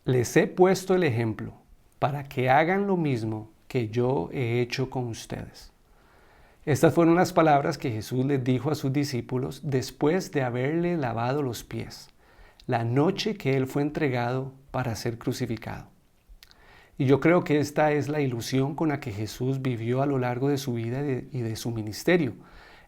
Les he puesto el ejemplo para que hagan lo mismo que yo he hecho con ustedes. Estas fueron las palabras que Jesús les dijo a sus discípulos después de haberle lavado los pies, la noche que Él fue entregado para ser crucificado. Y yo creo que esta es la ilusión con la que Jesús vivió a lo largo de su vida y de su ministerio,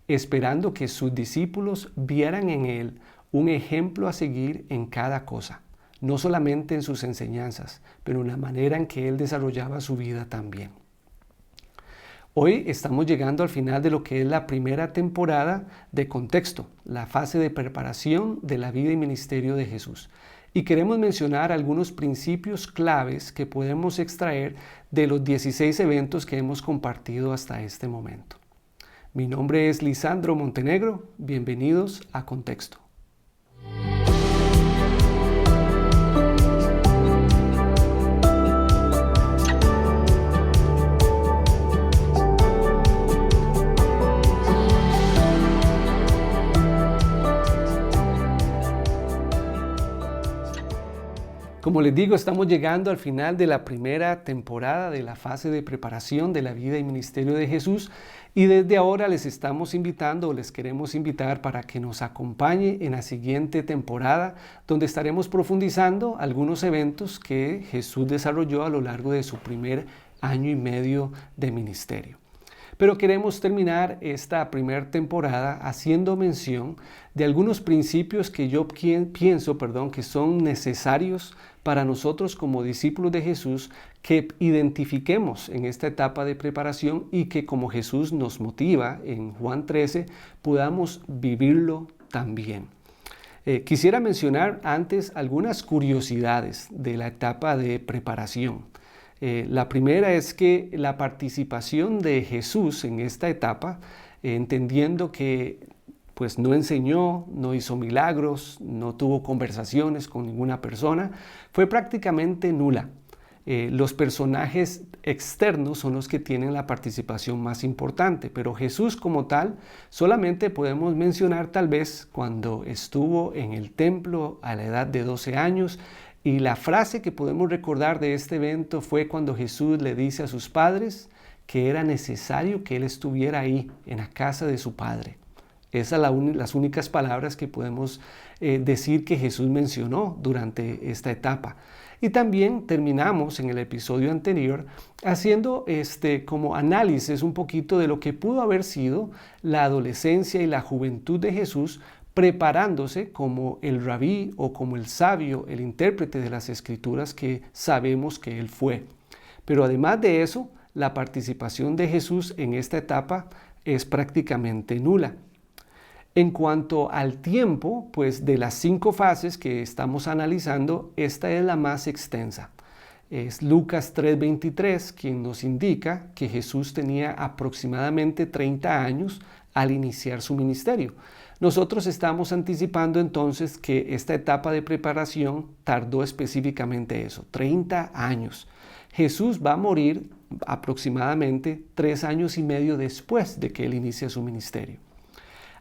esperando que sus discípulos vieran en Él un ejemplo a seguir en cada cosa, no solamente en sus enseñanzas, pero en la manera en que Él desarrollaba su vida también. Hoy estamos llegando al final de lo que es la primera temporada de Contexto, la fase de preparación de la vida y ministerio de Jesús. Y queremos mencionar algunos principios claves que podemos extraer de los 16 eventos que hemos compartido hasta este momento. Mi nombre es Lisandro Montenegro, bienvenidos a Contexto. Como les digo, estamos llegando al final de la primera temporada de la fase de preparación de la vida y ministerio de Jesús y desde ahora les estamos invitando, les queremos invitar para que nos acompañe en la siguiente temporada donde estaremos profundizando algunos eventos que Jesús desarrolló a lo largo de su primer año y medio de ministerio. Pero queremos terminar esta primera temporada haciendo mención de algunos principios que yo pienso que son necesarios para nosotros como discípulos de Jesús que identifiquemos en esta etapa de preparación y que como Jesús nos motiva en Juan 13 podamos vivirlo también. Quisiera mencionar antes algunas curiosidades de la etapa de preparación. La primera es que la participación de Jesús en esta etapa, entendiendo que pues no enseñó, no hizo milagros, no tuvo conversaciones con ninguna persona, fue prácticamente nula. Los personajes externos son los que tienen la participación más importante, pero Jesús como tal solamente podemos mencionar tal vez cuando estuvo en el templo a la edad de 12 años, y la frase que podemos recordar de este evento fue cuando Jesús le dice a sus padres que era necesario que Él estuviera ahí, en la casa de su Padre. Esas son las únicas palabras que podemos decir que Jesús mencionó durante esta etapa. Y también terminamos en el episodio anterior haciendo como análisis un poquito de lo que pudo haber sido la adolescencia y la juventud de Jesús, preparándose como el rabí o como el sabio, el intérprete de las escrituras que sabemos que él fue. Pero además de eso, la participación de Jesús en esta etapa es prácticamente nula. En cuanto al tiempo, pues de las 5 fases que estamos analizando, esta es la más extensa. Es Lucas 3:23 quien nos indica que Jesús tenía aproximadamente 30 años al iniciar su ministerio. Nosotros estamos anticipando entonces que esta etapa de preparación tardó específicamente eso, 30 años. Jesús va a morir aproximadamente 3 años y medio después de que él inicia su ministerio.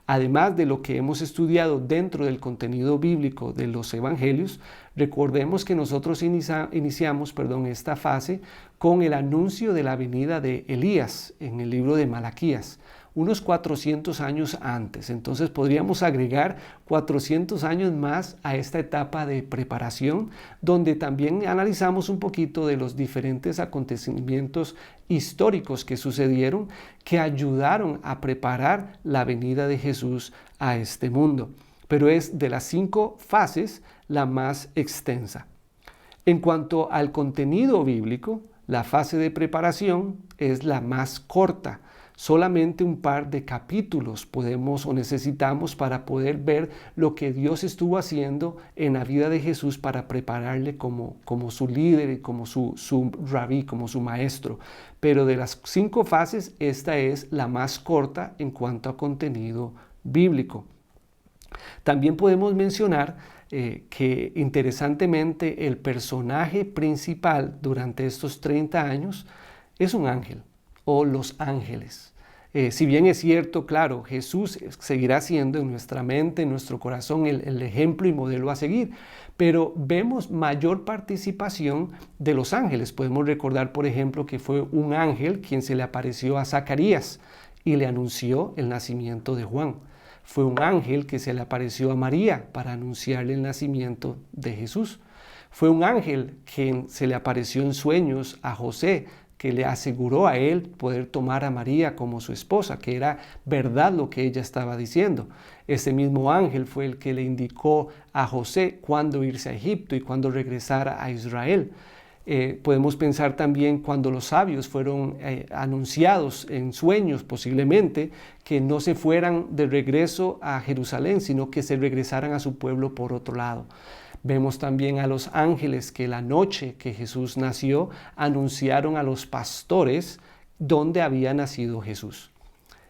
Además de lo que hemos estudiado dentro del contenido bíblico de los evangelios, recordemos que nosotros iniciamos esta fase con el anuncio de la venida de Elías en el libro de Malaquías, unos 400 años antes. Entonces podríamos agregar 400 años más a esta etapa de preparación, donde también analizamos un poquito de los diferentes acontecimientos históricos que sucedieron, que ayudaron a preparar la venida de Jesús a este mundo. Pero es de las 5 fases la más extensa. En cuanto al contenido bíblico, la fase de preparación es la más corta. Solamente un par de capítulos podemos o necesitamos para poder ver lo que Dios estuvo haciendo en la vida de Jesús para prepararle como su líder y como su rabí, como su maestro. Pero de las 5 fases, esta es la más corta en cuanto a contenido bíblico. También podemos mencionar que interesantemente el personaje principal durante estos 30 años es un ángel o los ángeles. Si bien es cierto, claro, Jesús seguirá siendo en nuestra mente, en nuestro corazón, el ejemplo y modelo a seguir, pero vemos mayor participación de los ángeles. Podemos recordar, por ejemplo, que fue un ángel quien se le apareció a Zacarías y le anunció el nacimiento de Juan. Fue un ángel que se le apareció a María para anunciarle el nacimiento de Jesús. Fue un ángel quien se le apareció en sueños a José, que le aseguró a él poder tomar a María como su esposa, que era verdad lo que ella estaba diciendo. Ese mismo ángel fue el que le indicó a José cuándo irse a Egipto y cuándo regresar a Israel. Podemos pensar también cuando los sabios fueron anunciados en sueños posiblemente que no se fueran de regreso a Jerusalén, sino que se regresaran a su pueblo por otro lado. Vemos también a los ángeles que la noche que Jesús nació anunciaron a los pastores dónde había nacido Jesús.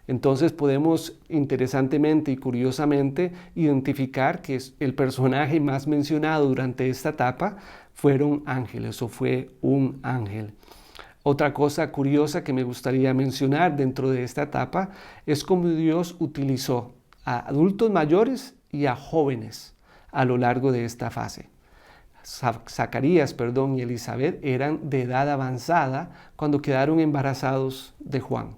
Entonces podemos interesantemente y curiosamente identificar que el personaje más mencionado durante esta etapa fueron ángeles o fue un ángel. Otra cosa curiosa que me gustaría mencionar dentro de esta etapa es cómo Dios utilizó a adultos mayores y a jóvenes a lo largo de esta fase. Zacarías, y Elizabeth eran de edad avanzada cuando quedaron embarazados de Juan.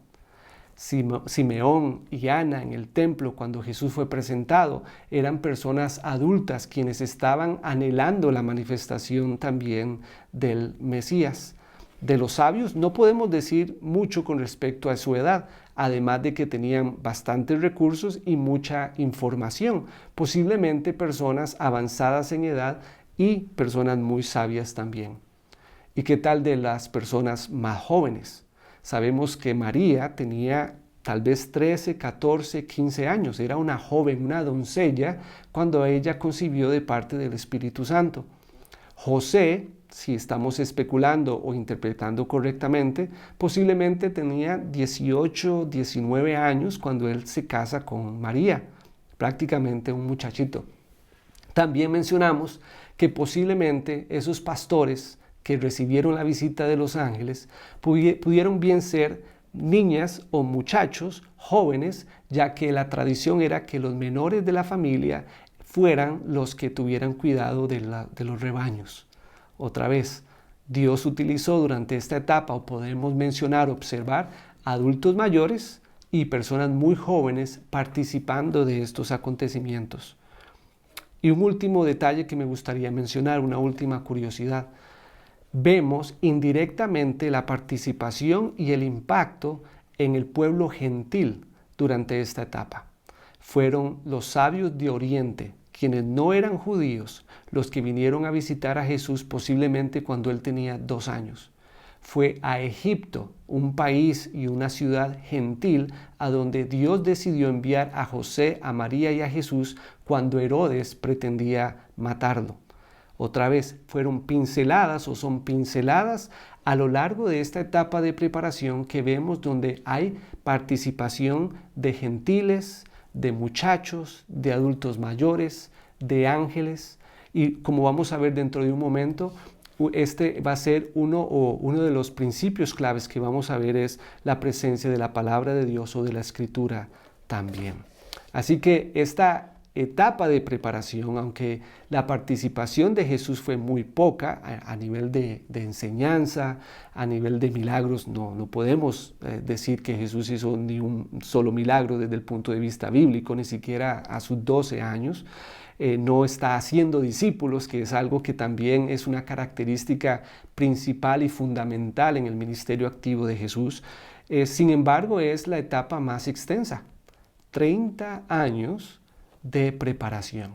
Simeón y Ana en el templo cuando Jesús fue presentado eran personas adultas quienes estaban anhelando la manifestación también del Mesías. De los sabios no podemos decir mucho con respecto a su edad, además de que tenían bastantes recursos y mucha información, posiblemente personas avanzadas en edad y personas muy sabias también. ¿Y qué tal de las personas más jóvenes? Sabemos que María tenía tal vez 13, 14, 15 años, era una joven, una doncella, cuando ella concibió de parte del Espíritu Santo. José, si estamos especulando o interpretando correctamente, posiblemente tenía 18, 19 años cuando él se casa con María, prácticamente un muchachito. También mencionamos que posiblemente esos pastores que recibieron la visita de los ángeles pudieron bien ser niñas o muchachos jóvenes, ya que la tradición era que los menores de la familia fueran los que tuvieran cuidado de los rebaños. Otra vez, Dios utilizó durante esta etapa, o podemos mencionar, observar, adultos mayores y personas muy jóvenes participando de estos acontecimientos. Y un último detalle que me gustaría mencionar, una última curiosidad. Vemos indirectamente la participación y el impacto en el pueblo gentil durante esta etapa. Fueron los sabios de Oriente, quienes no eran judíos, los que vinieron a visitar a Jesús posiblemente cuando él tenía 2 años. Fue a Egipto, un país y una ciudad gentil, a donde Dios decidió enviar a José, a María y a Jesús cuando Herodes pretendía matarlo. Otra vez, fueron pinceladas o son pinceladas a lo largo de esta etapa de preparación que vemos donde hay participación de gentiles, de muchachos, de adultos mayores, de ángeles. Y como vamos a ver dentro de un momento, este va a ser uno de los principios claves que vamos a ver es la presencia de la palabra de Dios o de la Escritura también. Así que esta etapa de preparación, aunque la participación de Jesús fue muy poca a nivel de enseñanza, a nivel de milagros, no podemos decir que Jesús hizo ni un solo milagro desde el punto de vista bíblico, ni siquiera a sus 12 años. No está haciendo discípulos, que es algo que también es una característica principal y fundamental en el ministerio activo de Jesús. Sin embargo, es la etapa más extensa, 30 años de preparación.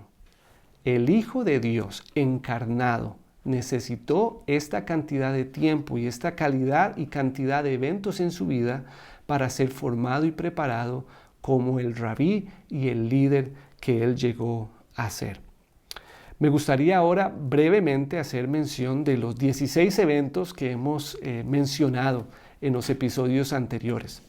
El Hijo de Dios encarnado necesitó esta cantidad de tiempo y esta calidad y cantidad de eventos en su vida para ser formado y preparado como el rabí y el líder que él llegó a ser. Me gustaría ahora brevemente hacer mención de los 16 eventos que hemos mencionado en los episodios anteriores.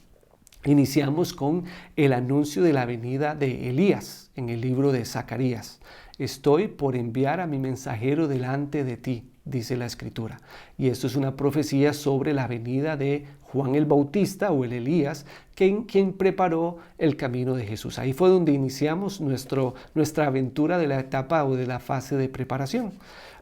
Iniciamos con el anuncio de la venida de Elías en el libro de Zacarías. Estoy por enviar a mi mensajero delante de ti, dice la Escritura. Y esto es una profecía sobre la venida de Juan el Bautista o el Elías, quien preparó el camino de Jesús. Ahí fue donde iniciamos nuestra aventura de la etapa o de la fase de preparación.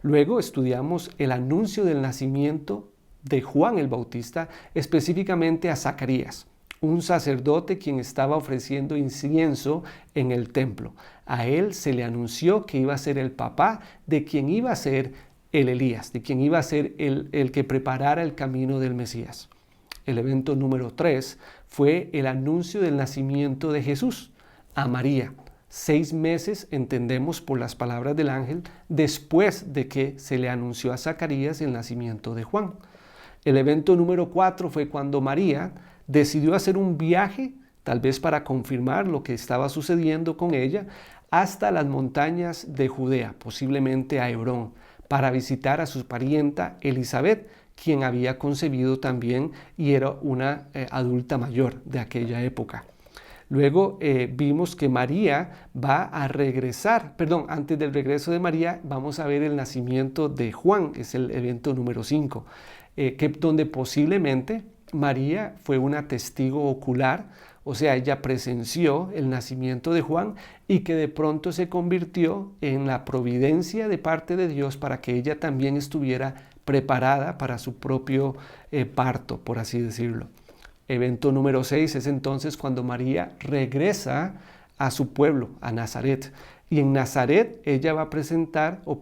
Luego estudiamos el anuncio del nacimiento de Juan el Bautista, específicamente a Zacarías, un sacerdote quien estaba ofreciendo incienso en el templo. A él se le anunció que iba a ser el papá de quien iba a ser el Elías, de quien iba a ser el que preparara el camino del Mesías. El evento número 3 fue el anuncio del nacimiento de Jesús a María. 6 meses, entendemos por las palabras del ángel, después de que se le anunció a Zacarías el nacimiento de Juan. El evento número 4 fue cuando María decidió hacer un viaje, tal vez para confirmar lo que estaba sucediendo con ella, hasta las montañas de Judea, posiblemente a Hebrón, para visitar a su parienta Elizabeth, quien había concebido también y era una adulta mayor de aquella época. Luego vimos que María va a regresar, antes del regreso de María vamos a ver el nacimiento de Juan, es el evento número 5, donde posiblemente María fue una testigo ocular, o sea, ella presenció el nacimiento de Juan y que de pronto se convirtió en la providencia de parte de Dios para que ella también estuviera preparada para su propio parto, por así decirlo. Evento número 6 es entonces cuando María regresa a su pueblo, a Nazaret. Y en Nazaret ella va a presentar o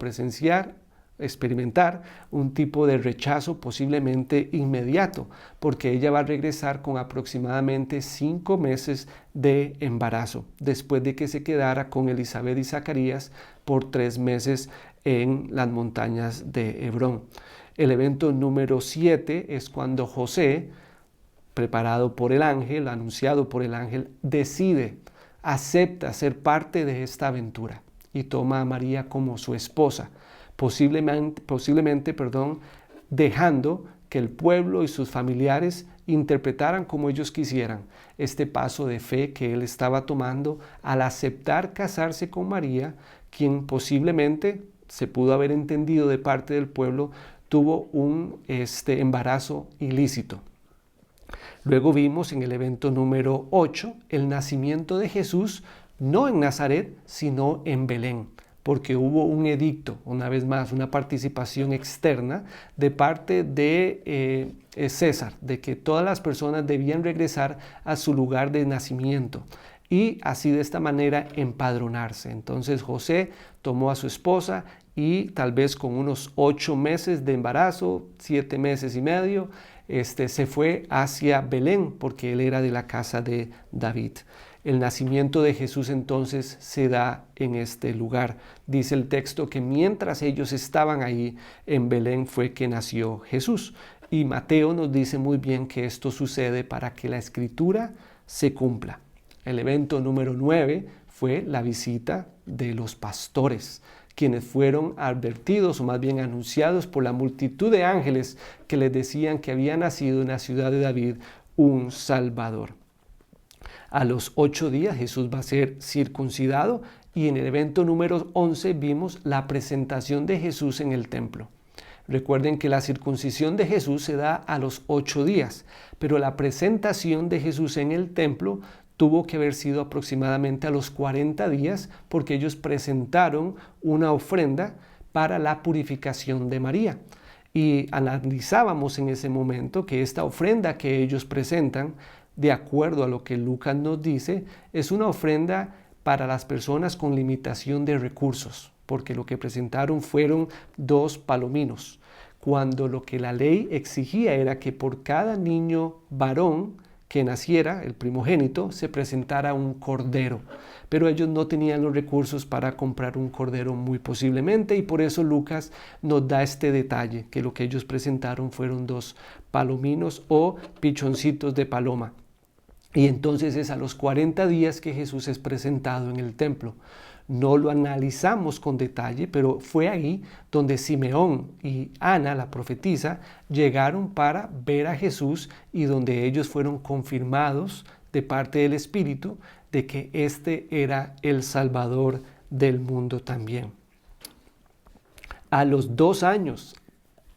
experimentar un tipo de rechazo posiblemente inmediato, porque ella va a regresar con aproximadamente 5 meses de embarazo, después de que se quedara con Elizabeth y Zacarías por 3 meses en las montañas de Hebrón. El evento número 7 es cuando José, preparado por el ángel, anunciado por el ángel, acepta ser parte de esta aventura y toma a María como su esposa, posiblemente, dejando que el pueblo y sus familiares interpretaran como ellos quisieran este paso de fe que él estaba tomando al aceptar casarse con María, quien posiblemente, se pudo haber entendido de parte del pueblo, tuvo un embarazo ilícito. Luego vimos en el evento número 8 el nacimiento de Jesús, no en Nazaret, sino en Belén, porque hubo un edicto, una vez más, una participación externa de parte de César, de que todas las personas debían regresar a su lugar de nacimiento y así de esta manera empadronarse. Entonces José tomó a su esposa y tal vez con unos 8 meses de embarazo, 7 meses y medio, se fue hacia Belén porque él era de la casa de David. El nacimiento de Jesús entonces se da en este lugar. Dice el texto que mientras ellos estaban ahí en Belén fue que nació Jesús. Y Mateo nos dice muy bien que esto sucede para que la escritura se cumpla. El evento número 9 fue la visita de los pastores, quienes fueron advertidos o más bien anunciados por la multitud de ángeles que les decían que había nacido en la ciudad de David un Salvador. A los 8 días Jesús va a ser circuncidado y en el evento número 11 vimos la presentación de Jesús en el templo. Recuerden que la circuncisión de Jesús se da a los 8 días, pero la presentación de Jesús en el templo tuvo que haber sido aproximadamente a los 40 días porque ellos presentaron una ofrenda para la purificación de María. Y analizábamos en ese momento que esta ofrenda que ellos presentan, de acuerdo a lo que Lucas nos dice, es una ofrenda para las personas con limitación de recursos, porque lo que presentaron fueron 2 palominos, cuando lo que la ley exigía era que por cada niño varón que naciera, el primogénito, se presentara un cordero. Pero ellos no tenían los recursos para comprar un cordero muy posiblemente y por eso Lucas nos da este detalle, que lo que ellos presentaron fueron 2 palominos o pichoncitos de paloma. Y entonces es a los 40 días que Jesús es presentado en el templo. No lo analizamos con detalle, pero fue ahí donde Simeón y Ana, la profetisa, llegaron para ver a Jesús y donde ellos fueron confirmados de parte del Espíritu de que este era el Salvador del mundo también. A los 2 años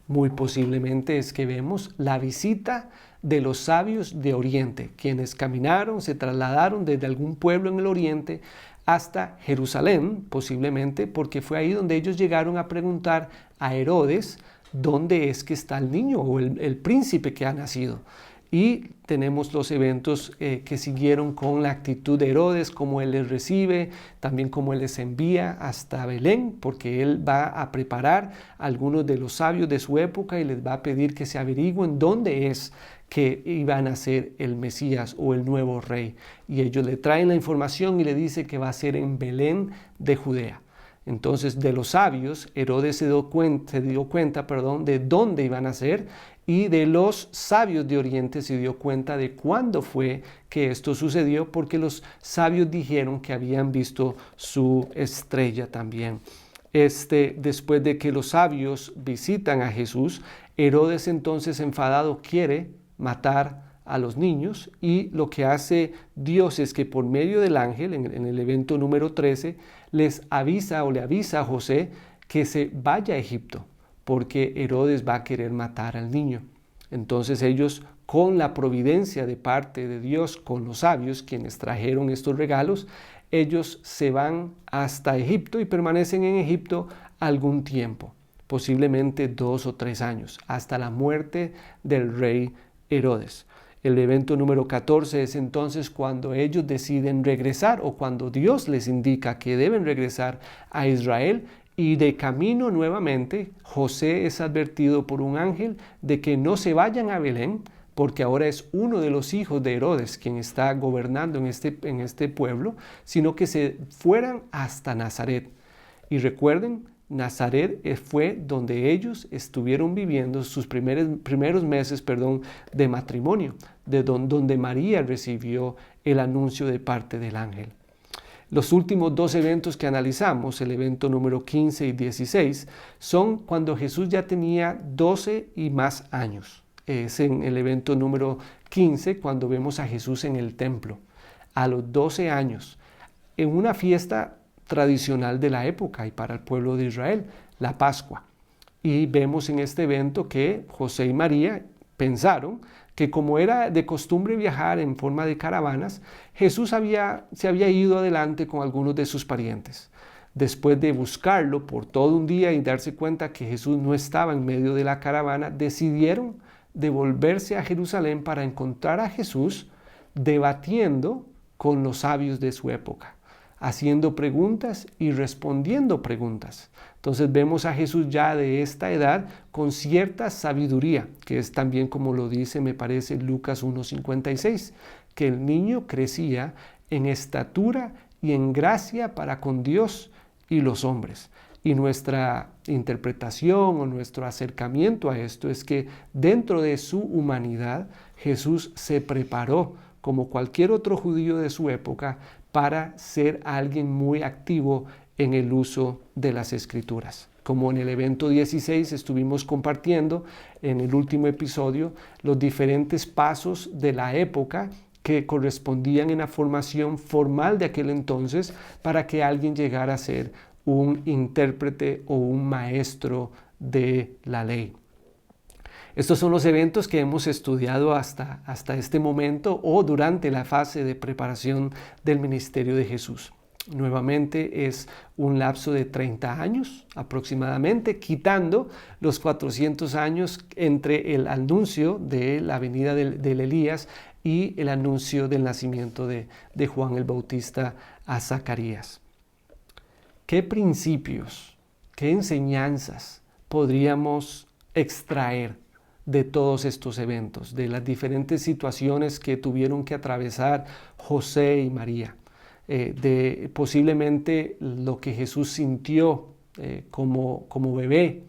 Muy posiblemente es que vemos la visita de los sabios de Oriente, quienes caminaron, se trasladaron desde algún pueblo en el Oriente hasta Jerusalén, posiblemente porque fue ahí donde ellos llegaron a preguntar a Herodes dónde es que está el niño o el príncipe que ha nacido. Y tenemos los eventos que siguieron con la actitud de Herodes, cómo él les recibe, también cómo él les envía hasta Belén, porque él va a preparar a algunos de los sabios de su época y les va a pedir que se averigüen dónde es que iban a ser el Mesías o el nuevo rey. Y ellos le traen la información y le dice que va a ser en Belén de Judea. Entonces, de los sabios, Herodes se dio cuenta, de dónde iban a ser, y de los sabios de Oriente se dio cuenta de cuándo fue que esto sucedió, porque los sabios dijeron que habían visto su estrella también. Después de que los sabios visitan a Jesús, Herodes entonces enfadado quiere matar a los niños, y lo que hace Dios es que por medio del ángel, en el evento número 13, le avisa a José que se vaya a Egipto, porque Herodes va a querer matar al niño. Entonces ellos, con la providencia de parte de Dios, con los sabios, quienes trajeron estos regalos, ellos se van hasta Egipto y permanecen en Egipto algún tiempo, posiblemente 2 o 3 años, hasta la muerte del rey Herodes. El evento número 14 es entonces cuando ellos deciden regresar, o cuando Dios les indica que deben regresar a Israel, y de camino nuevamente José es advertido por un ángel de que no se vayan a Belén, porque ahora es uno de los hijos de Herodes quien está gobernando en este pueblo, sino que se fueran hasta Nazaret. Y recuerden, Nazaret fue donde ellos estuvieron viviendo sus primeros meses de matrimonio, donde María recibió el anuncio de parte del ángel. Los últimos 2 eventos que analizamos, el evento número 15 y 16, son cuando Jesús ya tenía 12 y más años. Es en el evento número 15 cuando vemos a Jesús en el templo, a los 12 años, en una fiesta tradicional de la época y para el pueblo de Israel, la Pascua. Y vemos en este evento que José y María pensaron que, como era de costumbre viajar en forma de caravanas, Jesús se había ido adelante con algunos de sus parientes. Después de buscarlo por todo un día y darse cuenta que Jesús no estaba en medio de la caravana, decidieron devolverse a Jerusalén para encontrar a Jesús debatiendo con los sabios de su época, haciendo preguntas y respondiendo preguntas. Entonces vemos a Jesús ya de esta edad con cierta sabiduría, que es también como lo dice, me parece, Lucas 1:56, que el niño crecía en estatura y en gracia para con Dios y los hombres. Y nuestra interpretación o nuestro acercamiento a esto es que dentro de su humanidad Jesús se preparó, como cualquier otro judío de su época, para ser alguien muy activo en el uso de las Escrituras. Como en el evento 16 estuvimos compartiendo en el último episodio los diferentes pasos de la época que correspondían en la formación formal de aquel entonces para que alguien llegara a ser un intérprete o un maestro de la ley. Estos son los eventos que hemos estudiado hasta este momento o durante la fase de preparación del ministerio de Jesús. Nuevamente es un lapso de 30 años aproximadamente, quitando los 400 años entre el anuncio de la venida del Elías y el anuncio del nacimiento de Juan el Bautista a Zacarías. ¿Qué principios, qué enseñanzas podríamos extraer de todos estos eventos, de las diferentes situaciones que tuvieron que atravesar José y María, de posiblemente lo que Jesús sintió como bebé,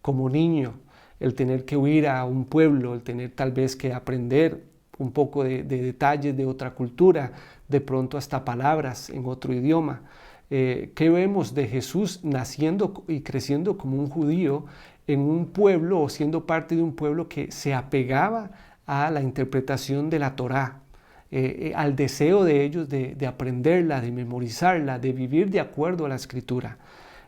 como niño, el tener que huir a un pueblo, el tener tal vez que aprender un poco de detalles de otra cultura, de pronto hasta palabras en otro idioma? ¿Qué vemos de Jesús naciendo y creciendo como un judío en un pueblo, o siendo parte de un pueblo que se apegaba a la interpretación de la Torá, al deseo de ellos de aprenderla, de memorizarla, de vivir de acuerdo a la Escritura?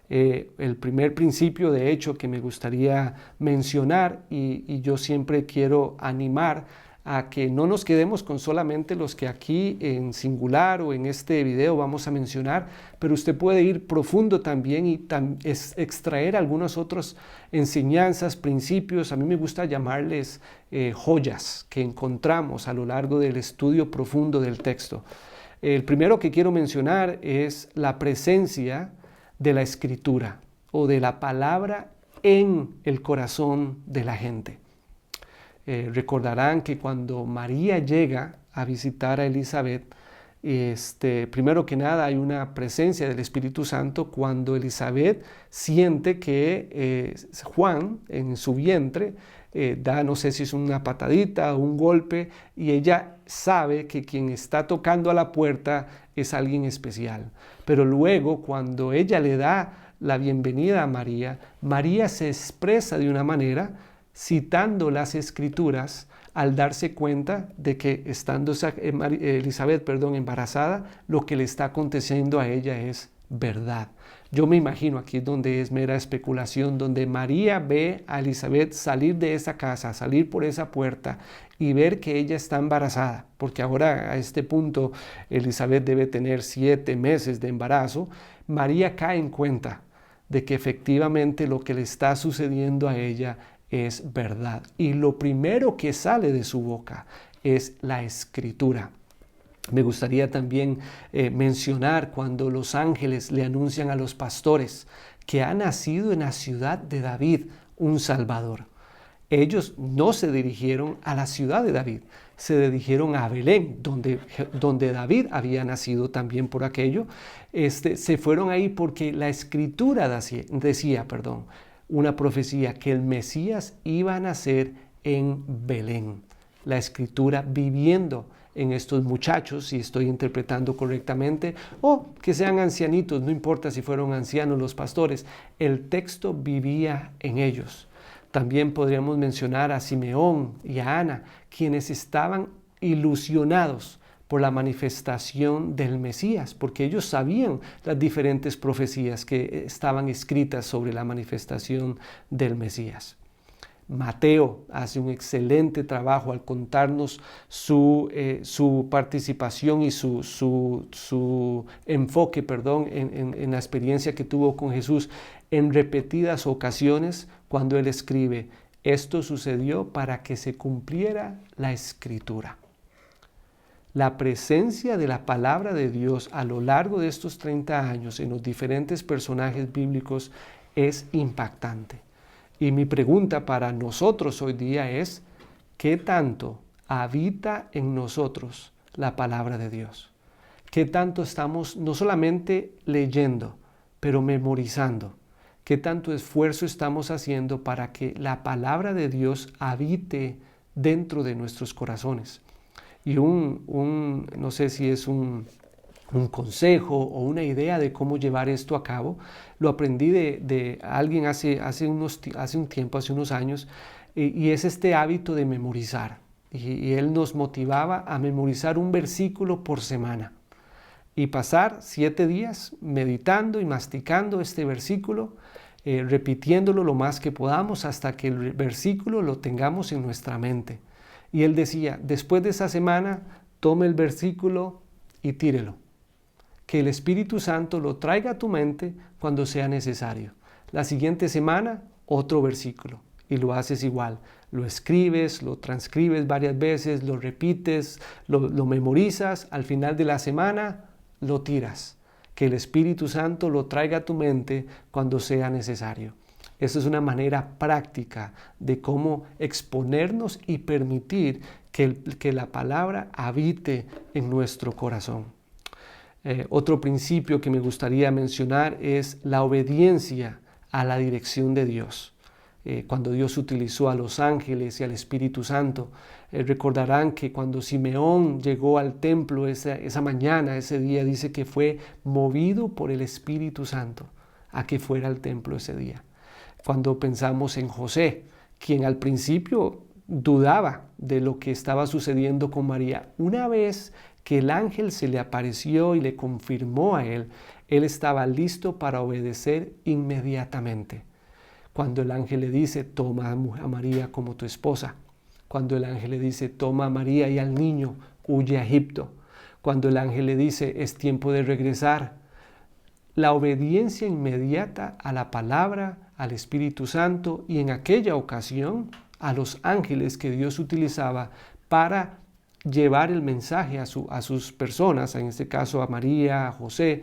El primer principio, de hecho, que me gustaría mencionar, y yo siempre quiero animar a que no nos quedemos con solamente los que aquí en singular o en este video vamos a mencionar, pero usted puede ir profundo también y extraer algunas otras enseñanzas, principios. A mí me gusta llamarles joyas que encontramos a lo largo del estudio profundo del texto. El primero que quiero mencionar es la presencia de la escritura o de la palabra en el corazón de la gente. Recordarán que cuando María llega a visitar a Elizabeth, primero que nada hay una presencia del Espíritu Santo cuando Elizabeth siente que Juan en su vientre da, no sé si es una patadita o un golpe, y ella sabe que quien está tocando a la puerta es alguien especial. Pero luego, cuando ella le da la bienvenida a María, María se expresa de una manera citando las escrituras al darse cuenta de que estando Elizabeth embarazada, lo que le está aconteciendo a ella es verdad. Yo me imagino, aquí donde es mera especulación, donde María ve a Elizabeth salir de esa casa, salir por esa puerta y ver que ella está embarazada, porque ahora a este punto Elizabeth debe tener 7 meses de embarazo. María cae en cuenta de que efectivamente lo que le está sucediendo a ella es verdad. Y lo primero que sale de su boca es la escritura. Me gustaría también mencionar cuando los ángeles le anuncian a los pastores que ha nacido en la ciudad de David un Salvador. Ellos no se dirigieron a la ciudad de David, se dirigieron a Belén, donde David había nacido también por aquello. Se fueron ahí porque la escritura decía, una profecía que el Mesías iba a nacer en Belén. La escritura viviendo en estos muchachos, si estoy interpretando correctamente, o que sean ancianitos, no importa si fueron ancianos los pastores, el texto vivía en ellos. También podríamos mencionar a Simeón y a Ana, quienes estaban ilusionados por la manifestación del Mesías, porque ellos sabían las diferentes profecías que estaban escritas sobre la manifestación del Mesías. Mateo hace un excelente trabajo al contarnos su participación y su enfoque en la experiencia que tuvo con Jesús en repetidas ocasiones cuando él escribe: esto sucedió para que se cumpliera la Escritura. La presencia de la palabra de Dios a lo largo de estos 30 años en los diferentes personajes bíblicos es impactante. Y mi pregunta para nosotros hoy día es: ¿qué tanto habita en nosotros la palabra de Dios? ¿Qué tanto estamos no solamente leyendo, pero memorizando? ¿Qué tanto esfuerzo estamos haciendo para que la palabra de Dios habite dentro de nuestros corazones? Y no sé si es un consejo o una idea de cómo llevar esto a cabo, lo aprendí de alguien hace unos años, y es este hábito de memorizar. Y él nos motivaba a memorizar un versículo por semana y pasar 7 días meditando y masticando este versículo, repitiéndolo lo más que podamos hasta que el versículo lo tengamos en nuestra mente. Y él decía: después de esa semana, tome el versículo y tírelo. Que el Espíritu Santo lo traiga a tu mente cuando sea necesario. La siguiente semana, otro versículo. Y lo haces igual. Lo escribes, lo transcribes varias veces, lo repites, lo memorizas. Al final de la semana, lo tiras. Que el Espíritu Santo lo traiga a tu mente cuando sea necesario. Esa es una manera práctica de cómo exponernos y permitir que la palabra habite en nuestro corazón. Otro principio que me gustaría mencionar es la obediencia a la dirección de Dios. Cuando Dios utilizó a los ángeles y al Espíritu Santo, recordarán que cuando Simeón llegó al templo esa mañana, ese día, dice que fue movido por el Espíritu Santo a que fuera al templo ese día. Cuando pensamos en José, quien al principio dudaba de lo que estaba sucediendo con María, una vez que el ángel se le apareció y le confirmó a él, Él estaba listo para obedecer inmediatamente. Cuando el ángel le dice, toma a María como tu esposa. Cuando el ángel le dice, toma a María y al niño, huye a Egipto. Cuando el ángel le dice, es tiempo de regresar. La obediencia inmediata a la palabra, al Espíritu Santo y en aquella ocasión a los ángeles que Dios utilizaba para llevar el mensaje a sus personas, en este caso a María, a José,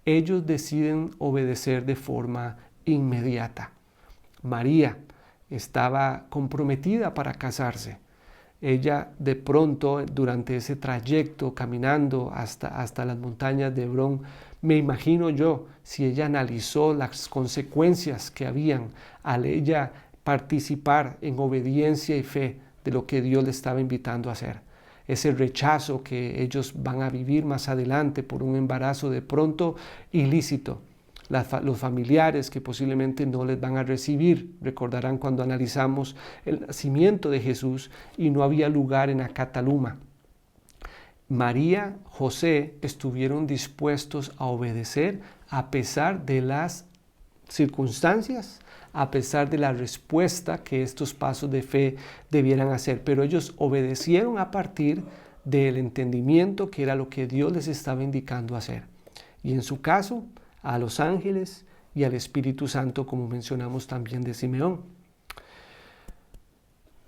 ellos deciden obedecer de forma inmediata. María estaba comprometida para casarse. Ella de pronto, durante ese trayecto, caminando hasta las montañas de Hebrón, me imagino yo, si ella analizó las consecuencias que habían al ella participar en obediencia y fe de lo que Dios le estaba invitando a hacer. Ese rechazo que ellos van a vivir más adelante por un embarazo de pronto ilícito. Los familiares que posiblemente no les van a recibir. Recordarán cuando analizamos el nacimiento de Jesús y no había lugar en Acataluma. María, José estuvieron dispuestos a obedecer a pesar de las circunstancias, a pesar de la respuesta que estos pasos de fe debieran hacer. Pero ellos obedecieron a partir del entendimiento que era lo que Dios les estaba indicando hacer. Y en su caso, a los ángeles y al Espíritu Santo, como mencionamos también de Simeón.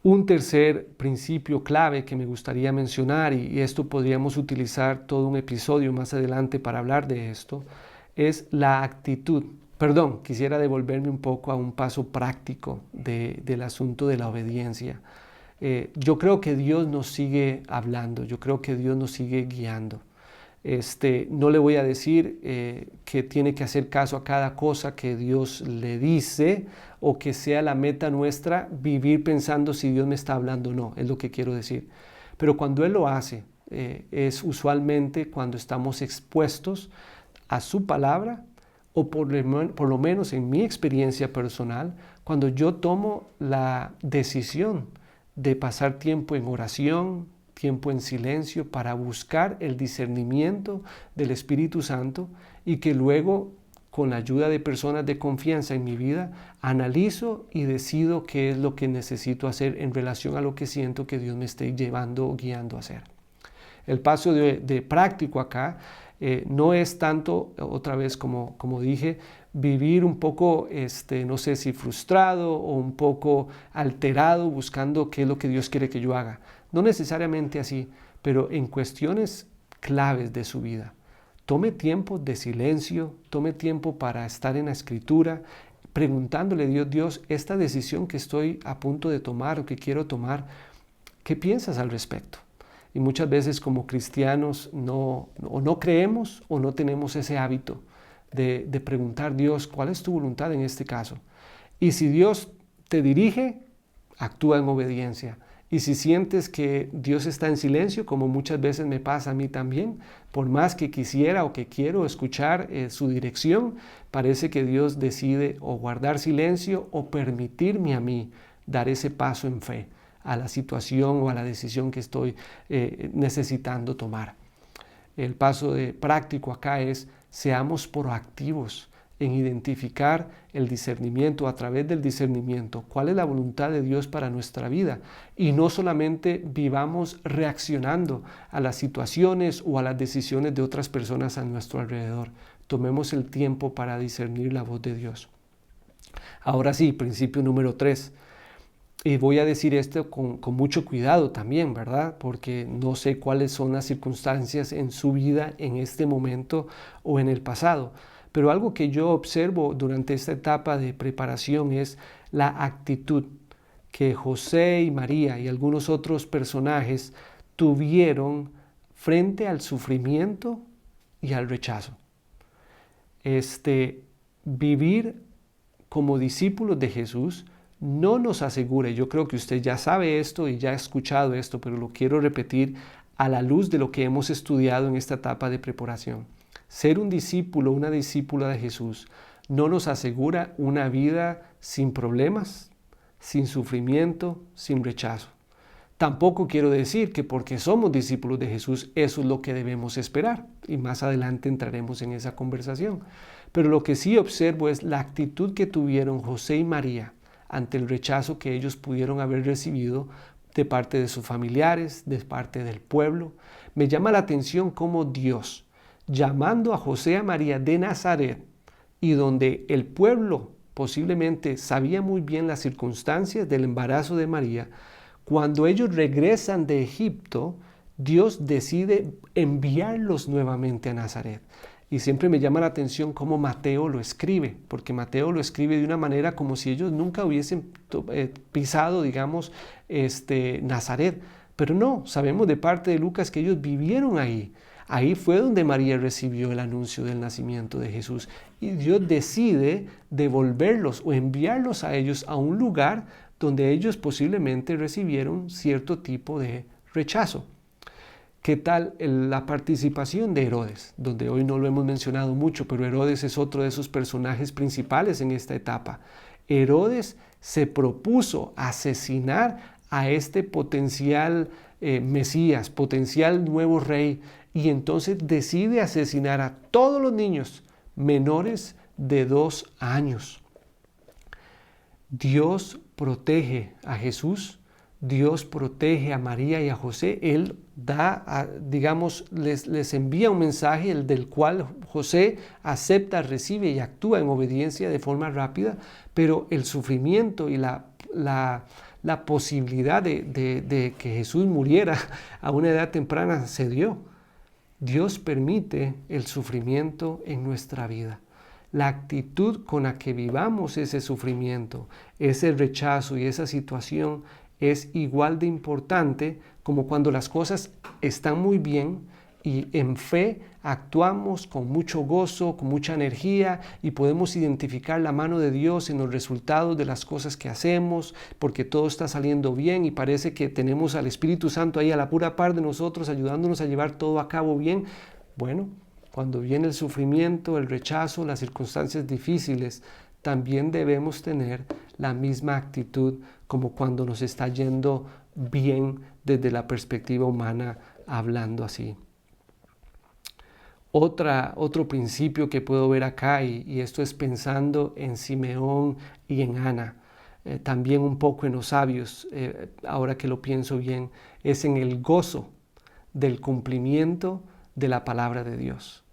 Un tercer principio clave que me gustaría mencionar, y esto podríamos utilizar todo un episodio más adelante para hablar de esto, es la actitud. Quisiera devolverme un poco a un paso práctico del asunto de la obediencia. Yo creo que Dios nos sigue hablando, yo creo que Dios nos sigue guiando. No le voy a decir que tiene que hacer caso a cada cosa que Dios le dice o que sea la meta nuestra vivir pensando si Dios me está hablando o no, es lo que quiero decir. Pero cuando Él lo hace, es usualmente cuando estamos expuestos a su palabra o por lo menos en mi experiencia personal, cuando yo tomo la decisión de pasar tiempo en oración, tiempo en silencio para buscar el discernimiento del Espíritu Santo y que luego, con la ayuda de personas de confianza en mi vida, analizo y decido qué es lo que necesito hacer en relación a lo que siento que Dios me esté llevando o guiando a hacer. El paso de práctico acá no es tanto, otra vez como dije, vivir un poco, no sé si frustrado o un poco alterado buscando qué es lo que Dios quiere que yo haga. No necesariamente así, pero en cuestiones claves de su vida. Tome tiempo de silencio, tome tiempo para estar en la Escritura, preguntándole a Dios, esta decisión que estoy a punto de tomar o que quiero tomar, ¿qué piensas al respecto? Y muchas veces como cristianos no creemos o no tenemos ese hábito de preguntar a Dios, ¿cuál es tu voluntad en este caso? Y si Dios te dirige, actúa en obediencia. Y si sientes que Dios está en silencio, como muchas veces me pasa a mí también, por más que quisiera o que quiero escuchar su dirección, parece que Dios decide o guardar silencio o permitirme a mí dar ese paso en fe a la situación o a la decisión que estoy necesitando tomar. El paso práctico acá es, seamos proactivos en identificar el discernimiento, a través del discernimiento, cuál es la voluntad de Dios para nuestra vida. Y no solamente vivamos reaccionando a las situaciones o a las decisiones de otras personas a nuestro alrededor. Tomemos el tiempo para discernir la voz de Dios. Ahora sí, principio número 3. Y voy a decir esto con mucho cuidado también, ¿verdad? Porque no sé cuáles son las circunstancias en su vida en este momento o en el pasado. Pero algo que yo observo durante esta etapa de preparación es la actitud que José y María y algunos otros personajes tuvieron frente al sufrimiento y al rechazo. Vivir como discípulos de Jesús no nos asegura, yo creo que usted ya sabe esto y ya ha escuchado esto, pero lo quiero repetir a la luz de lo que hemos estudiado en esta etapa de preparación. Ser un discípulo, una discípula de Jesús, no nos asegura una vida sin problemas, sin sufrimiento, sin rechazo. Tampoco quiero decir que porque somos discípulos de Jesús, eso es lo que debemos esperar. Y más adelante entraremos en esa conversación. Pero lo que sí observo es la actitud que tuvieron José y María ante el rechazo que ellos pudieron haber recibido de parte de sus familiares, de parte del pueblo. Me llama la atención cómo Dios, llamando a José y a María de Nazaret, y donde el pueblo posiblemente sabía muy bien las circunstancias del embarazo de María, cuando ellos regresan de Egipto, Dios decide enviarlos nuevamente a Nazaret. Y siempre me llama la atención cómo Mateo lo escribe, porque Mateo lo escribe de una manera como si ellos nunca hubiesen pisado, digamos, Nazaret. Pero no, sabemos de parte de Lucas que ellos vivieron ahí. Ahí fue donde María recibió el anuncio del nacimiento de Jesús. Y Dios decide devolverlos o enviarlos a ellos a un lugar donde ellos posiblemente recibieron cierto tipo de rechazo. ¿Qué tal la participación de Herodes? Donde hoy no lo hemos mencionado mucho, pero Herodes es otro de esos personajes principales en esta etapa. Herodes se propuso asesinar a este potencial Mesías, potencial nuevo rey, y entonces decide asesinar a todos los niños menores de 2 años. Dios protege a Jesús, Dios protege a María y a José. Él les envía un mensaje, el del cual José acepta, recibe y actúa en obediencia de forma rápida, pero el sufrimiento y la posibilidad de que Jesús muriera a una edad temprana se dio. Dios permite el sufrimiento en nuestra vida. La actitud con la que vivamos ese sufrimiento, ese rechazo y esa situación es igual de importante como cuando las cosas están muy bien y en fe actuamos con mucho gozo, con mucha energía y podemos identificar la mano de Dios en los resultados de las cosas que hacemos porque todo está saliendo bien y parece que tenemos al Espíritu Santo ahí a la pura par de nosotros ayudándonos a llevar todo a cabo bien. Bueno, cuando viene el sufrimiento, el rechazo, las circunstancias difíciles, también debemos tener la misma actitud como cuando nos está yendo bien desde la perspectiva humana, hablando así. Otro principio que puedo ver acá, y esto es pensando en Simeón y en Ana, también un poco en los sabios, ahora que lo pienso bien, es en el gozo del cumplimiento de la palabra de Dios.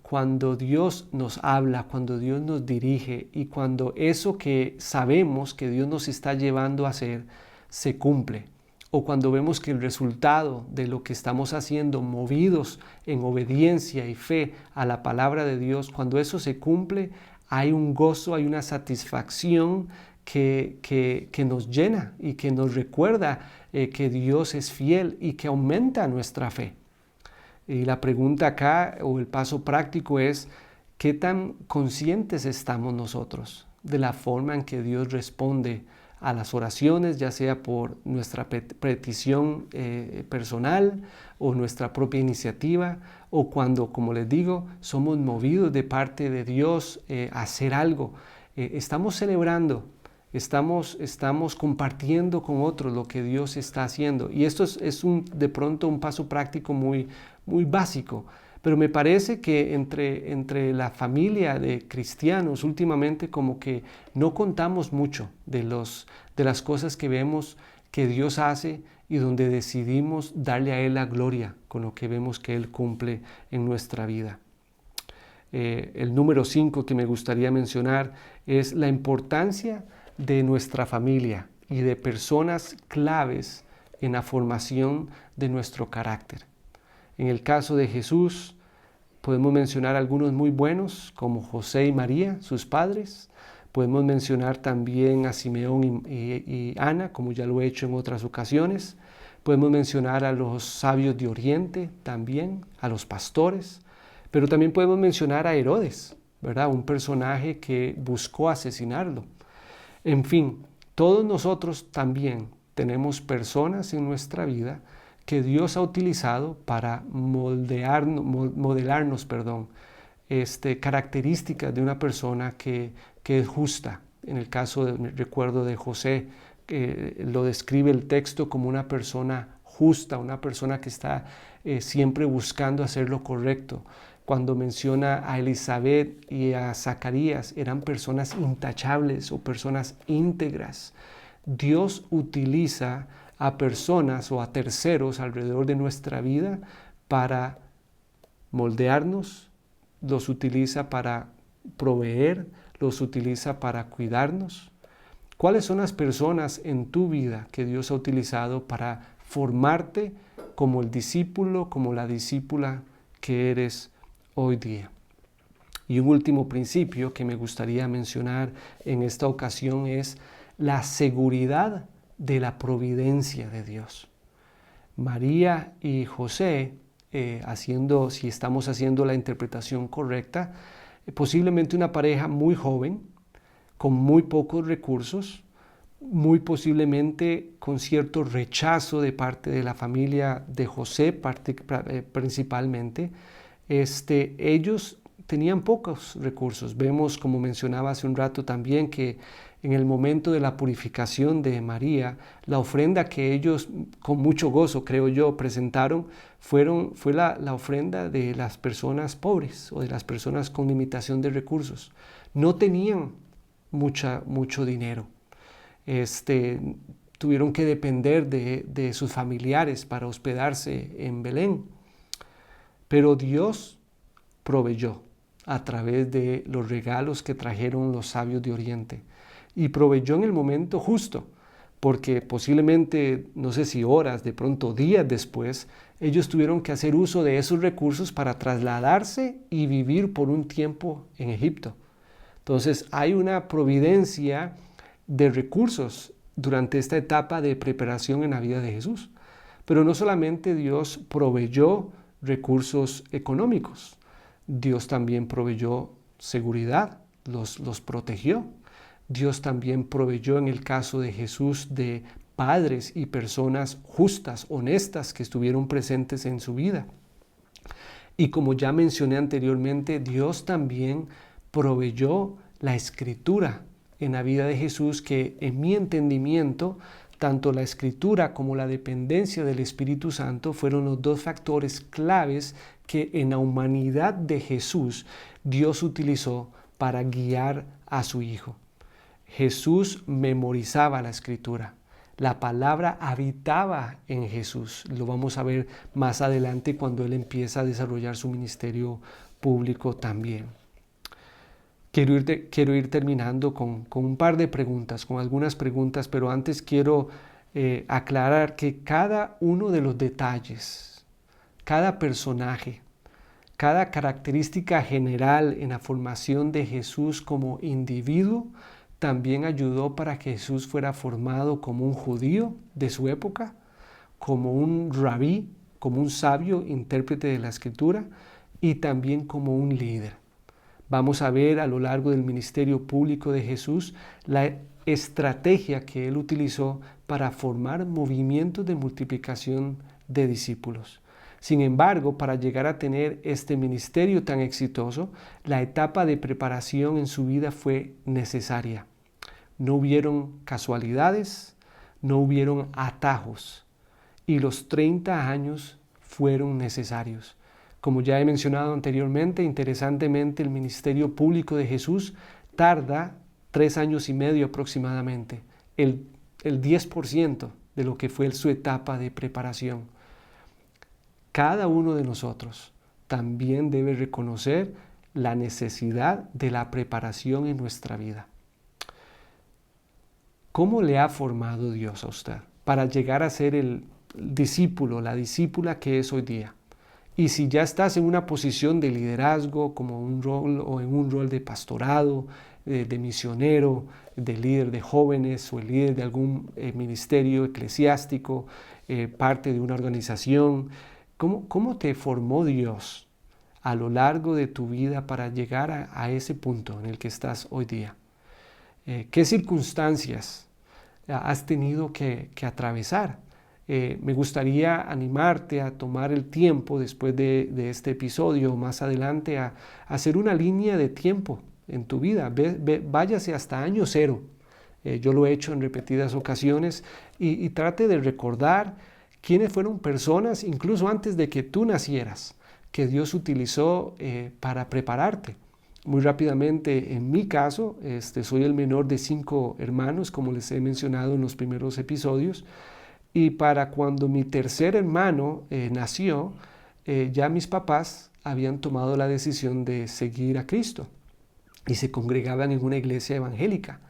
Cuando Dios nos habla, cuando Dios nos dirige y cuando eso que sabemos que Dios nos está llevando a hacer se cumple, o cuando vemos que el resultado de lo que estamos haciendo, movidos en obediencia y fe a la palabra de Dios, cuando eso se cumple, hay un gozo, hay una satisfacción que nos llena y que nos recuerda que Dios es fiel y que aumenta nuestra fe. Y la pregunta acá, o el paso práctico es, ¿qué tan conscientes estamos nosotros de la forma en que Dios responde a las oraciones, ya sea por nuestra petición personal o nuestra propia iniciativa, o cuando, como les digo, somos movidos de parte de Dios a hacer algo? Estamos celebrando, estamos compartiendo con otros lo que Dios está haciendo. Y esto es de pronto un paso práctico muy básico, pero me parece que entre la familia de cristianos últimamente como que no contamos mucho de las cosas que vemos que Dios hace y donde decidimos darle a Él la gloria con lo que vemos que Él cumple en nuestra vida. El número 5 que me gustaría mencionar es la importancia de nuestra familia y de personas claves en la formación de nuestro carácter. En el caso de Jesús, podemos mencionar algunos muy buenos, como José y María, sus padres. Podemos mencionar también a Simeón y Ana, como ya lo he hecho en otras ocasiones. Podemos mencionar a los sabios de Oriente también, a los pastores. Pero también podemos mencionar a Herodes, ¿verdad? Un personaje que buscó asesinarlo. En fin, todos nosotros también tenemos personas en nuestra vida que Dios ha utilizado para modelarnos, características de una persona que es justa. En el caso, recuerdo de José, lo describe el texto como una persona justa, una persona que está siempre buscando hacer lo correcto. Cuando menciona a Elizabeth y a Zacarías, eran personas intachables o personas íntegras. Dios utiliza a personas o a terceros alrededor de nuestra vida para moldearnos, los utiliza para proveer, los utiliza para cuidarnos. ¿Cuáles son las personas en tu vida que Dios ha utilizado para formarte como el discípulo, como la discípula que eres hoy día? Y un último principio que me gustaría mencionar en esta ocasión es la seguridad de la providencia de Dios. María y José, si estamos haciendo la interpretación correcta, posiblemente una pareja muy joven, con muy pocos recursos, muy posiblemente con cierto rechazo de parte de la familia de José principalmente. Ellos tenían pocos recursos. Vemos, como mencionaba hace un rato también, que en el momento de la purificación de María, la ofrenda que ellos con mucho gozo, creo yo, presentaron fue la ofrenda de las personas pobres o de las personas con limitación de recursos. No tenían mucho dinero. Tuvieron que depender de sus familiares para hospedarse en Belén. Pero Dios proveyó a través de los regalos que trajeron los sabios de Oriente. Y proveyó en el momento justo, porque posiblemente, no sé si horas, de pronto días después, ellos tuvieron que hacer uso de esos recursos para trasladarse y vivir por un tiempo en Egipto. Entonces hay una providencia de recursos durante esta etapa de preparación en la vida de Jesús. Pero no solamente Dios proveyó recursos económicos, Dios también proveyó seguridad, los protegió. Dios también proveyó en el caso de Jesús de padres y personas justas, honestas, que estuvieron presentes en su vida. Y como ya mencioné anteriormente, Dios también proveyó la escritura en la vida de Jesús, que en mi entendimiento, tanto la escritura como la dependencia del Espíritu Santo fueron los dos factores claves que en la humanidad de Jesús Dios utilizó para guiar a su Hijo. Jesús memorizaba la escritura. La palabra habitaba en Jesús. Lo vamos a ver más adelante cuando Él empieza a desarrollar su ministerio público también. Quiero ir terminando con un par de preguntas, con algunas preguntas, pero antes quiero aclarar que cada uno de los detalles, cada personaje, cada característica general en la formación de Jesús como individuo también ayudó para que Jesús fuera formado como un judío de su época, como un rabí, como un sabio intérprete de la Escritura y también como un líder. Vamos a ver a lo largo del ministerio público de Jesús la estrategia que Él utilizó para formar movimientos de multiplicación de discípulos. Sin embargo, para llegar a tener este ministerio tan exitoso, la etapa de preparación en su vida fue necesaria. No hubieron casualidades, no hubieron atajos, y los 30 años fueron necesarios. Como ya he mencionado anteriormente, interesantemente, el ministerio público de Jesús tarda 3 años y medio aproximadamente, el 10% de lo que fue su etapa de preparación. Cada uno de nosotros también debe reconocer la necesidad de la preparación en nuestra vida. ¿Cómo le ha formado Dios a usted para llegar a ser el discípulo, la discípula que es hoy día? Y si ya estás en una posición de liderazgo, como un rol o en un rol de pastorado, de misionero, de líder de jóvenes o el líder de algún ministerio eclesiástico, parte de una organización, ¿cómo te formó Dios a lo largo de tu vida para llegar a ese punto en el que estás hoy día? ¿Qué circunstancias has tenido que atravesar? Me gustaría animarte a tomar el tiempo después de este episodio, más adelante, a hacer una línea de tiempo en tu vida. Váyase hasta año cero Yo lo he hecho en repetidas ocasiones y trate de recordar quiénes fueron personas, incluso antes de que tú nacieras, que Dios utilizó para prepararte. Muy rápidamente, en mi caso, soy el menor de 5 hermanos, como les he mencionado en los primeros episodios, y para cuando mi tercer hermano nació, ya mis papás habían tomado la decisión de seguir a Cristo y se congregaban en una iglesia evangélica.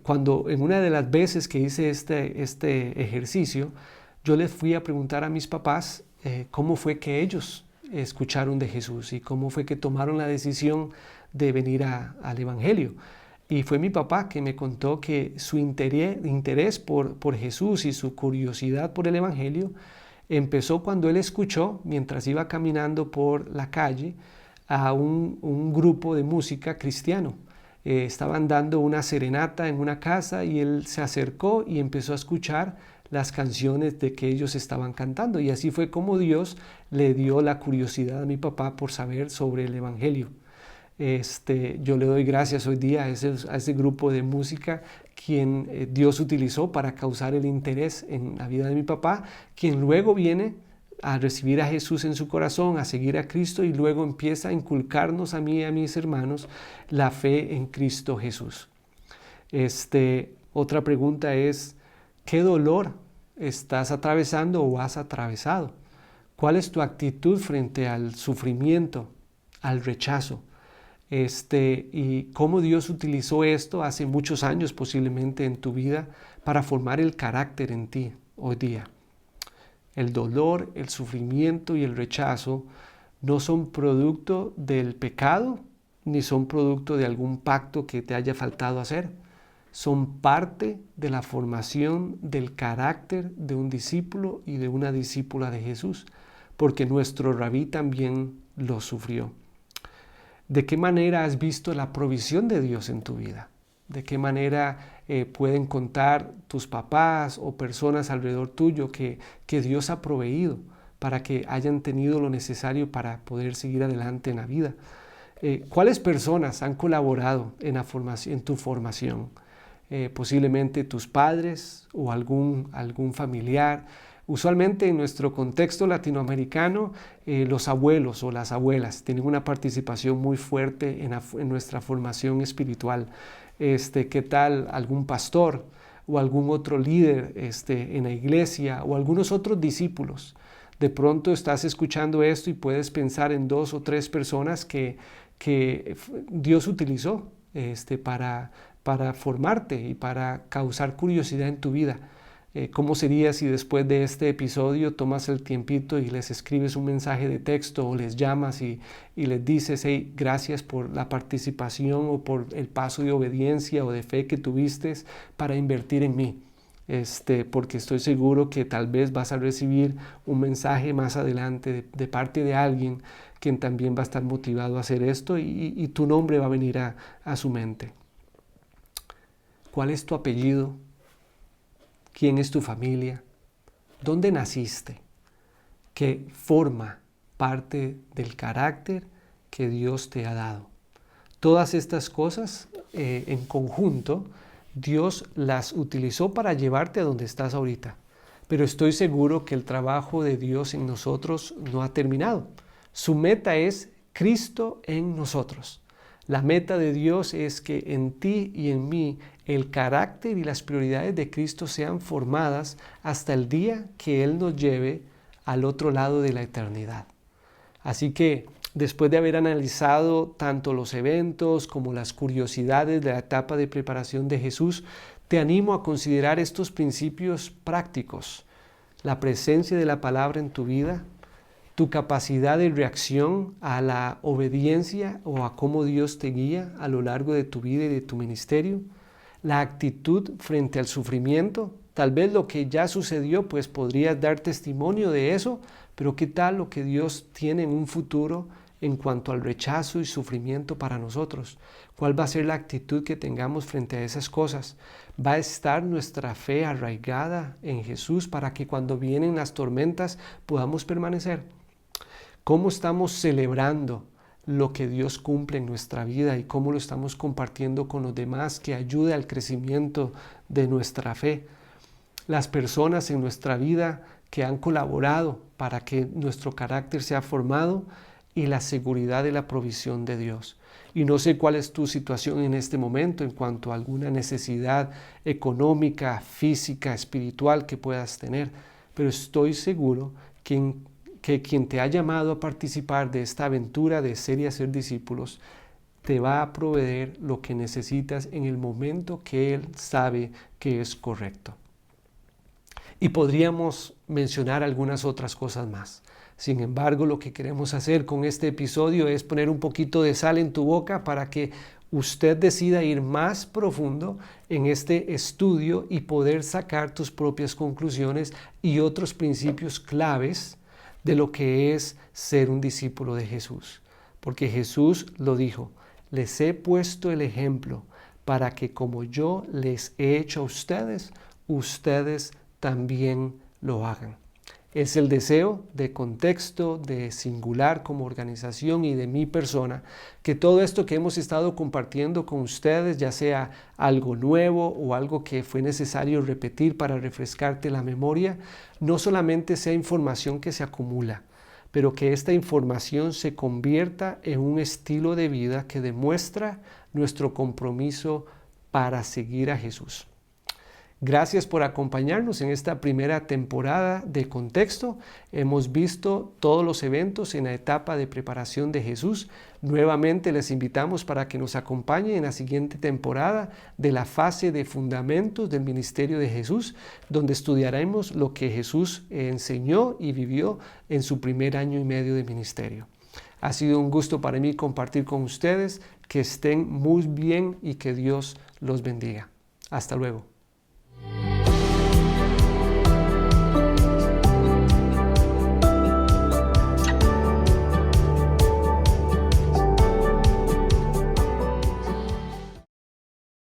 Cuando en una de las veces que hice este ejercicio, yo les fui a preguntar a mis papás cómo fue que ellos escucharon de Jesús y cómo fue que tomaron la decisión de venir al Evangelio. Y fue mi papá que me contó que su interés por Jesús y su curiosidad por el Evangelio empezó cuando él escuchó, mientras iba caminando por la calle, a un grupo de música cristiano. Estaban dando una serenata en una casa y él se acercó y empezó a escuchar las canciones de que ellos estaban cantando. Y así fue como Dios le dio la curiosidad a mi papá por saber sobre el Evangelio. Yo le doy gracias hoy día a ese grupo de música quien Dios utilizó para causar el interés en la vida de mi papá, quien luego viene a recibir a Jesús en su corazón, a seguir a Cristo y luego empieza a inculcarnos a mí y a mis hermanos la fe en Cristo Jesús. Otra pregunta es, ¿qué dolor estás atravesando o has atravesado? ¿Cuál es tu actitud frente al sufrimiento, al rechazo? Y cómo Dios utilizó esto hace muchos años posiblemente en tu vida para formar el carácter en ti hoy día. El dolor, el sufrimiento y el rechazo no son producto del pecado ni son producto de algún pacto que te haya faltado hacer. Son parte de la formación del carácter de un discípulo y de una discípula de Jesús, porque nuestro rabí también lo sufrió. ¿De qué manera has visto la provisión de Dios en tu vida? ¿De qué manera pueden contar tus papás o personas alrededor tuyo que Dios ha proveído para que hayan tenido lo necesario para poder seguir adelante en la vida? ¿Cuáles personas han colaborado en tu formación? Posiblemente tus padres o algún familiar. Usualmente en nuestro contexto latinoamericano, los abuelos o las abuelas tienen una participación muy fuerte en nuestra formación espiritual. ¿Qué tal algún pastor o algún otro líder en la iglesia o algunos otros discípulos? De pronto estás escuchando esto y puedes pensar en 2 o 3 personas que Dios utilizó para formarte y para causar curiosidad en tu vida. ¿Cómo sería si después de este episodio tomas el tiempito y les escribes un mensaje de texto o les llamas y les dices, hey, gracias por la participación o por el paso de obediencia o de fe que tuviste para invertir en mí? Porque estoy seguro que tal vez vas a recibir un mensaje más adelante de parte de alguien quien también va a estar motivado a hacer esto y tu nombre va a venir a su mente. ¿Cuál es tu apellido? ¿Quién es tu familia? ¿Dónde naciste? ¿Qué forma parte del carácter que Dios te ha dado? Todas estas cosas en conjunto, Dios las utilizó para llevarte a donde estás ahorita. Pero estoy seguro que el trabajo de Dios en nosotros no ha terminado. Su meta es Cristo en nosotros. La meta de Dios es que en ti y en mí el carácter y las prioridades de Cristo sean formadas hasta el día que Él nos lleve al otro lado de la eternidad. Así que después de haber analizado tanto los eventos como las curiosidades de la etapa de preparación de Jesús, te animo a considerar estos principios prácticos: la presencia de la palabra en tu vida, tu capacidad de reacción a la obediencia o a cómo Dios te guía a lo largo de tu vida y de tu ministerio, la actitud frente al sufrimiento. Tal vez lo que ya sucedió, pues podrías dar testimonio de eso, pero ¿qué tal lo que Dios tiene en un futuro en cuanto al rechazo y sufrimiento para nosotros? ¿Cuál va a ser la actitud que tengamos frente a esas cosas? ¿Va a estar nuestra fe arraigada en Jesús para que cuando vienen las tormentas podamos permanecer? ¿Cómo estamos celebrando lo que Dios cumple en nuestra vida y cómo lo estamos compartiendo con los demás, que ayude al crecimiento de nuestra fe. Las personas en nuestra vida que han colaborado para que nuestro carácter sea formado y la seguridad de la provisión de Dios. Y no sé cuál es tu situación en este momento en cuanto a alguna necesidad económica, física, espiritual que puedas tener, pero estoy seguro que quien te ha llamado a participar de esta aventura de ser y hacer discípulos te va a proveer lo que necesitas en el momento que Él sabe que es correcto. Y podríamos mencionar algunas otras cosas más. Sin embargo, lo que queremos hacer con este episodio es poner un poquito de sal en tu boca para que usted decida ir más profundo en este estudio y poder sacar tus propias conclusiones y otros principios claves de lo que es ser un discípulo de Jesús. Porque Jesús lo dijo: les he puesto el ejemplo para que como yo les he hecho a ustedes, ustedes también lo hagan. Es el deseo de Contexto, de Singular como organización y de mi persona, que todo esto que hemos estado compartiendo con ustedes, ya sea algo nuevo o algo que fue necesario repetir para refrescarte la memoria, no solamente sea información que se acumula, pero que esta información se convierta en un estilo de vida que demuestra nuestro compromiso para seguir a Jesús. Gracias por acompañarnos en esta primera temporada de Contexto. Hemos visto todos los eventos en la etapa de preparación de Jesús. Nuevamente les invitamos para que nos acompañen en la siguiente temporada de la fase de fundamentos del ministerio de Jesús, donde estudiaremos lo que Jesús enseñó y vivió en su primer año y medio de ministerio. Ha sido un gusto para mí compartir con ustedes. Que estén muy bien y que Dios los bendiga. Hasta luego.